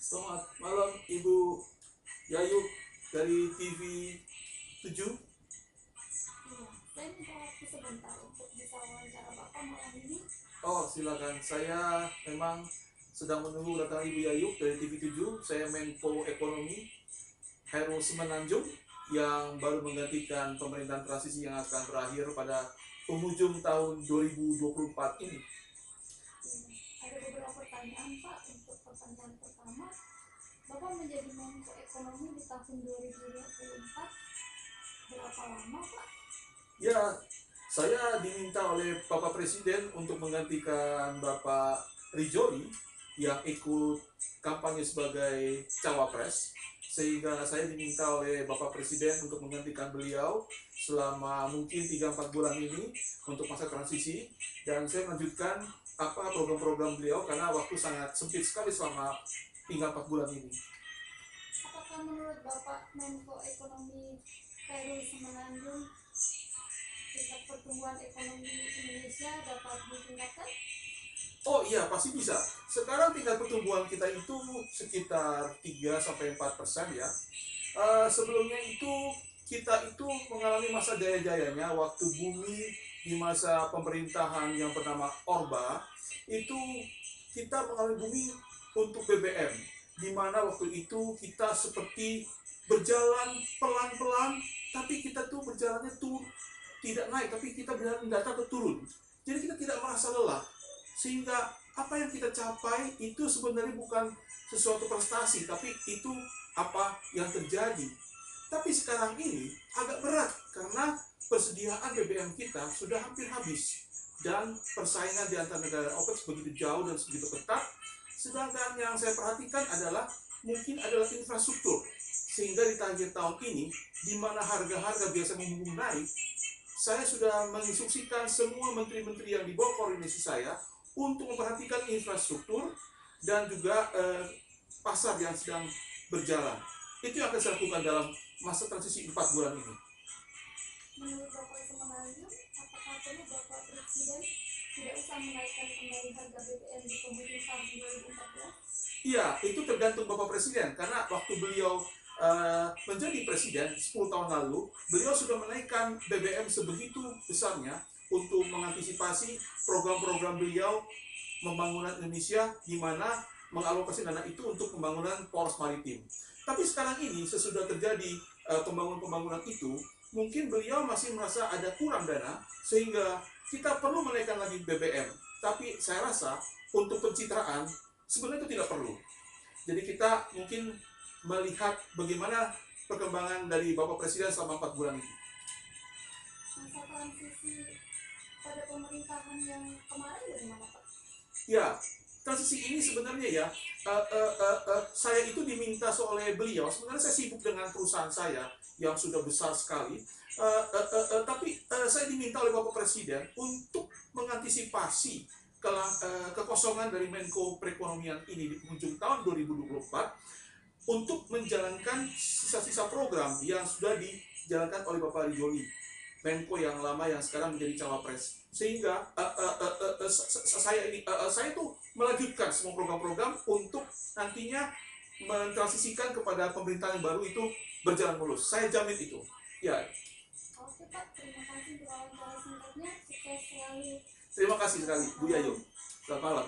Selamat malam Ibu Yayuk dari TV 7. Iya, saya minta waktu sebentar untuk bisa wawancara Bapak malam ini. Oh, silakan. Saya memang sedang menunggu kedatangan Ibu Yayuk dari TV 7. Saya Menko Ekonomi Heru Semenanjung yang baru menggantikan pemerintahan transisi yang akan berakhir pada penghujung tahun 2024 ini. Ada beberapa pertanyaan Pak. Untuk pertanyaan pertama, Bapak menjadi Menko Ekonomi di tahun 2024 berapa lama Pak? Ya, saya diminta oleh Bapak Presiden untuk menggantikan Bapak Rijoli yang ikut kampanye sebagai cawapres, sehingga saya diminta oleh Bapak Presiden untuk menggantikan beliau selama mungkin 3-4 bulan ini untuk masa transisi, dan saya melanjutkan program-program beliau karena waktu sangat sempit sekali selama 3-4 bulan ini. Apakah menurut Bapak Menko Ekonomi Heru Semenanjung tingkat pertumbuhan ekonomi Indonesia dapat ditingkatkan? Oh iya, pasti bisa. Sekarang tingkat pertumbuhan kita itu sekitar 3-4% ya. Sebelumnya itu kita itu mengalami masa jaya-jayanya waktu bumi di masa pemerintahan yang bernama Orba. Itu kita mengalami bumi untuk BBM, di mana waktu itu kita seperti berjalan pelan-pelan, tapi kita tuh berjalannya tuh tidak naik, tapi kita berjalan datar ke turun. Jadi kita tidak merasa lelah, sehingga apa yang kita capai itu sebenarnya bukan sesuatu prestasi, tapi itu apa yang terjadi. Tapi sekarang ini agak berat karena persediaan BBM kita sudah hampir habis dan persaingan di antara negara OPEC begitu jauh dan begitu ketat. Sedangkan yang saya perhatikan adalah mungkin adalah infrastruktur, sehingga di akhir tahun ini di mana harga-harga biasa membumbung naik, saya sudah menginstruksikan semua menteri-menteri yang di bawah koordinasi saya untuk memperhatikan infrastruktur dan juga pasar yang sedang berjalan. Itu yang akan saya lakukan dalam masa transisi 4 bulan ini. Menurut Bapak Semenanjung, apakah perlu Bapak Presiden tidak usah menaikkan kembali harga BBM di penghujung tahun 2014? Iya, itu tergantung Bapak Presiden, karena waktu beliau menjadi presiden 10 tahun lalu, beliau sudah menaikkan BBM sebegitu besarnya untuk mengantisipasi program-program beliau pembangunan Indonesia, di mana mengalokasi dana itu untuk pembangunan poros maritim. Tapi sekarang ini sesudah terjadi pembangunan itu, mungkin beliau masih merasa ada kurang dana, sehingga kita perlu menaikkan lagi BBM. Tapi saya rasa untuk pencitraan sebenarnya itu tidak perlu. Jadi kita mungkin melihat bagaimana perkembangan dari Bapak Presiden selama 4 bulan ini. Masa transisi pada pemerintahan yang kemarin bagaimana Pak? Ya, transisi ini sebenarnya ya, saya itu diminta oleh beliau. Sebenarnya saya sibuk dengan perusahaan saya yang sudah besar sekali, tapi saya diminta oleh Bapak Presiden untuk mengantisipasi kekosongan dari Menko Perekonomian ini di penghujung tahun 2024 untuk menjalankan sisa-sisa program yang sudah dijalankan oleh Bapak Rijoli, Menko yang lama yang sekarang menjadi cawapres. Sehingga saya itu melanjutkan semua program-program untuk nantinya mentransisikan kepada pemerintahan yang baru itu berjalan mulus. Saya jamin itu. Ya. Oke Pak, terima kasih untuk wawancara singkatnya. Sukses selalu. Terima kasih sekali, Bu Yayu. Selamat malam.